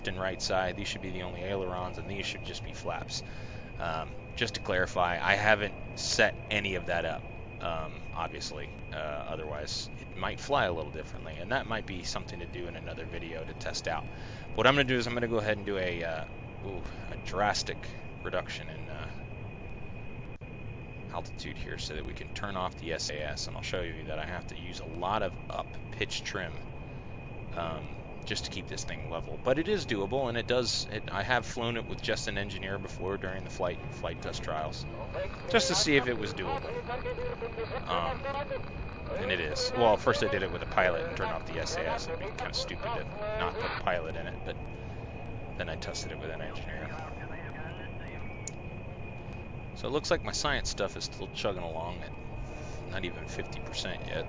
left and right side. These should be the only ailerons, and these should just be flaps. Just to clarify, I haven't set any of that up, obviously. Otherwise, it might fly a little differently, and that might be something to do in another video to test out. What I'm going to do is I'm going to go ahead and do a drastic reduction in altitude here so that we can turn off the SAS, and I'll show you that I have to use a lot of up pitch trim just to keep this thing level. But it is doable, and I have flown it with just an engineer before during the flight test trials, just to see if it was doable. And it is. Well, first I did it with a pilot and turned off the SAS. It'd be kind of stupid to not put a pilot in it, but then I tested it with an engineer. So it looks like my science stuff is still chugging along at not even 50% yet.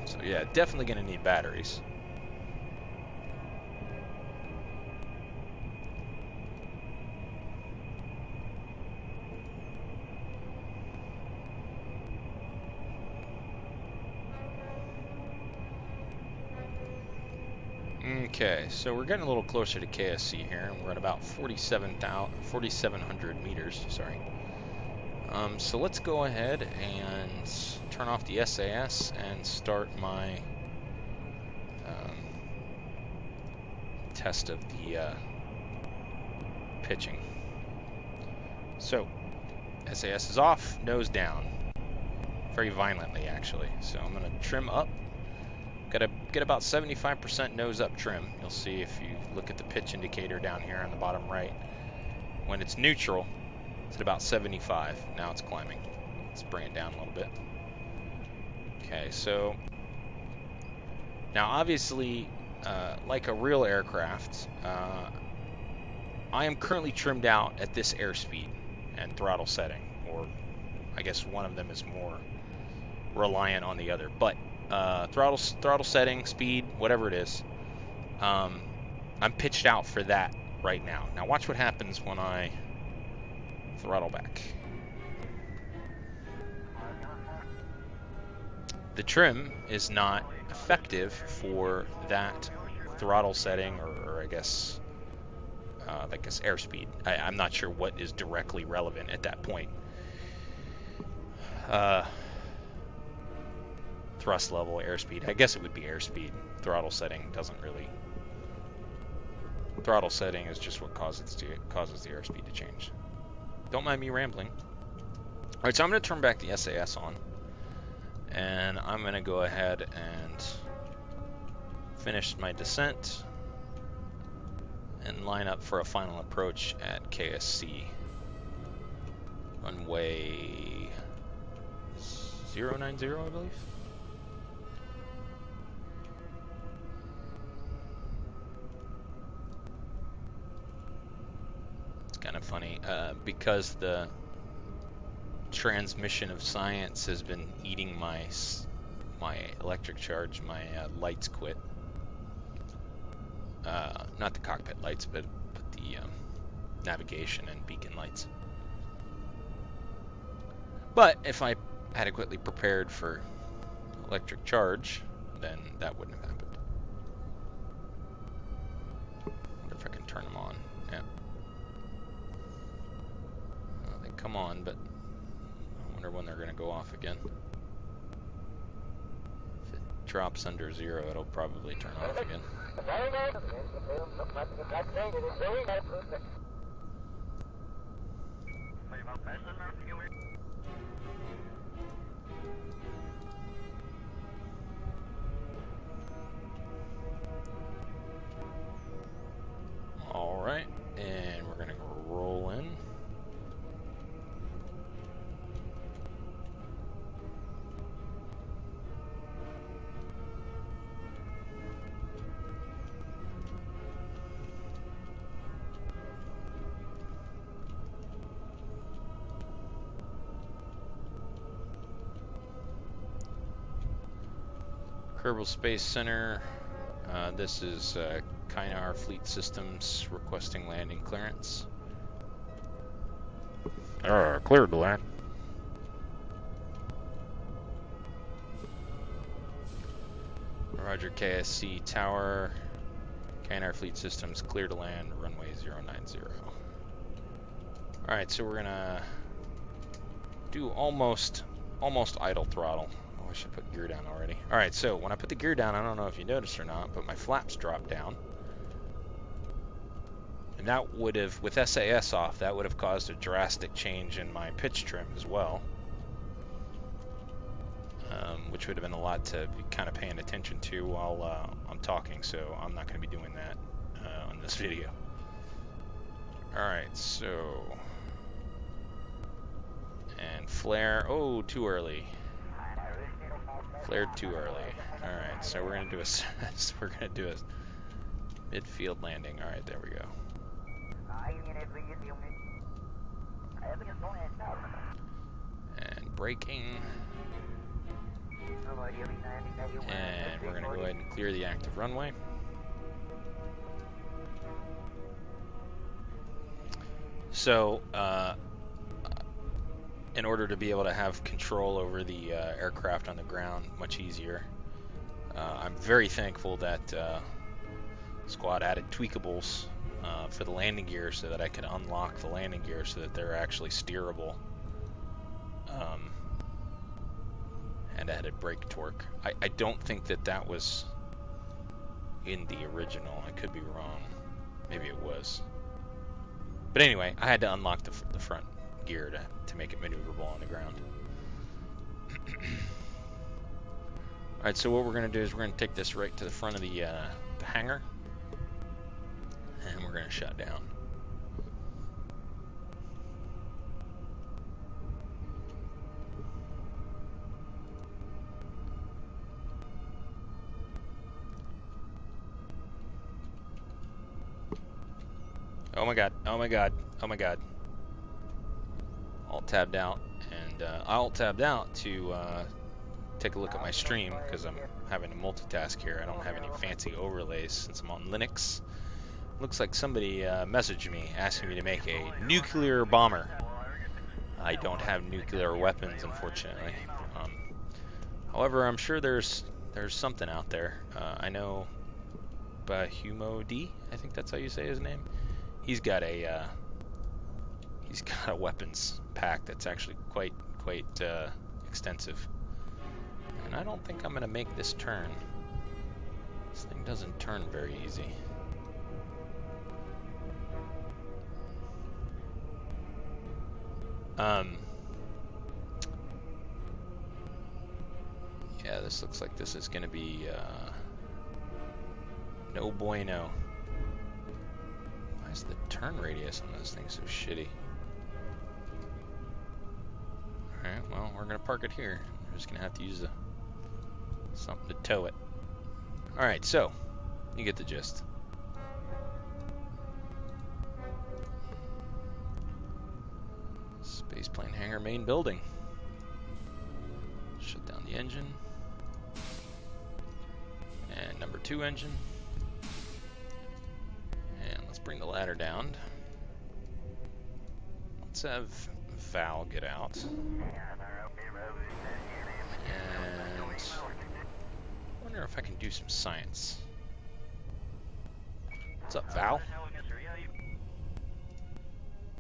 So yeah, definitely going to need batteries. Okay, so we're getting a little closer to KSC here, and we're at about 4,700 meters, sorry. So let's go ahead and turn off the SAS and start my test of the pitching. So, SAS is off, nose down, very violently actually. So I'm going to trim up. Got to get about 75% nose up trim. You'll see if you look at the pitch indicator down here on the bottom right. When it's neutral, it's at about 75. Now it's climbing. Let's bring it down a little bit. Okay, so now obviously, like a real aircraft, I am currently trimmed out at this airspeed and throttle setting, or I guess one of them is more reliant on the other, but throttle setting, speed, whatever it is, I'm pitched out for that right now. Now watch what happens when I throttle back. The trim is not effective for that throttle setting, or I guess airspeed. I'm not sure what is directly relevant at that point. Thrust level, airspeed. I guess it would be airspeed. Throttle setting doesn't really. Throttle setting is just what causes the airspeed to change. Don't mind me rambling. All right, so I'm going to turn back the SAS on, and I'm going to go ahead and finish my descent and line up for a final approach at KSC. Runway 090, I believe. Kind of funny because the transmission of science has been eating my electric charge. My lights quit. Not the cockpit lights, but the navigation and beacon lights. But if I adequately prepared for electric charge, then that wouldn't have happened. I wonder if I can turn them on. Yeah. They come on, but I wonder when they're going to go off again. If it drops under 0, it'll probably turn off again. All right, and we're going to roll in. Kerbal Space Center. This is Kynar Fleet Systems requesting landing clearance. Cleared to land. Roger, KSC Tower. Kynar Fleet Systems, clear to land, runway 090. Alright, so we're gonna do almost idle throttle. Oh, I should put gear down already. Alright, so when I put the gear down, I don't know if you noticed or not, but my flaps dropped down. And that would have, with SAS off, that would have caused a drastic change in my pitch trim as well. Which would have been a lot to be kind of paying attention to while I'm talking, so I'm not going to be doing that on this video. Alright, so... And flare, oh, too early. Flared too early. Alright, so we're going to do a midfield landing. Alright, there we go. And braking. And we're going to go ahead and clear the active runway. So, in order to be able to have control over the aircraft on the ground much easier, I'm very thankful that Squad added tweakables for the landing gear so that I could unlock the landing gear so that they're actually steerable. And added brake torque. I don't think that was in the original. I could be wrong. Maybe it was. But anyway, I had to unlock the front gear to make it maneuverable on the ground. Alright, so what we're going to do is we're going to take this right to the front of the hangar. And we're going to shut down. Oh my god, oh my god, oh my god. Alt tabbed out, and I alt tabbed out to take a look at my stream because I'm having to multitask here. I don't have any fancy overlays since I'm on Linux. Looks like somebody messaged me asking me to make a nuclear bomber. I don't have nuclear weapons, unfortunately. However, I'm sure there's something out there. I know Bahumo D, I think that's how you say his name. He's got a weapons pack that's actually quite extensive. And I don't think I'm gonna make this turn. This thing doesn't turn very easy. Yeah, this looks like this is gonna be no bueno. Why is the turn radius on this thing so shitty? Alright, well, we're gonna park it here. We're just gonna have to use something to tow it. Alright, so you get the gist. Spaceplane hangar main building. Shut down the engine. And number 2 engine. And let's bring the ladder down. Let's have Val get out. And I wonder if I can do some science. What's up, Val?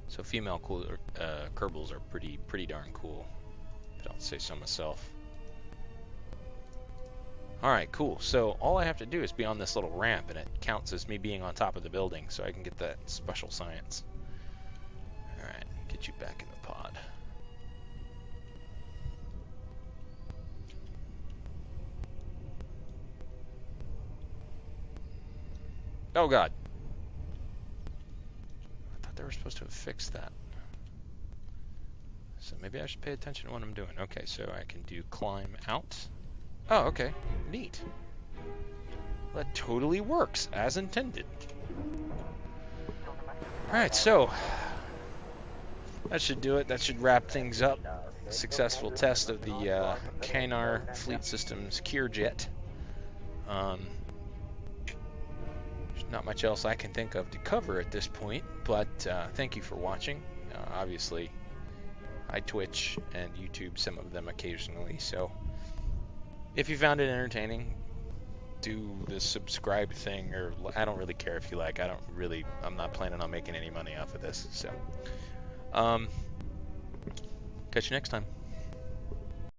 So female Kerbals are pretty darn cool, if I don't say so myself. Alright, cool. So all I have to do is be on this little ramp and it counts as me being on top of the building, so I can get that special science. Alright, get you back in the pod. Oh god. They were supposed to have fixed that. So maybe I should pay attention to what I'm doing. Okay, so I can do climb out. Oh, okay. Neat. That totally works as intended. Alright, so that should do it. That should wrap things up. Successful test of the Kynar Fleet Systems Kierjet. Not much else I can think of to cover at this point, but thank you for watching. Obviously, I Twitch and YouTube some of them occasionally, so if you found it entertaining, do the subscribe thing, or I don't really care if you like. I'm not planning on making any money off of this. So, catch you next time.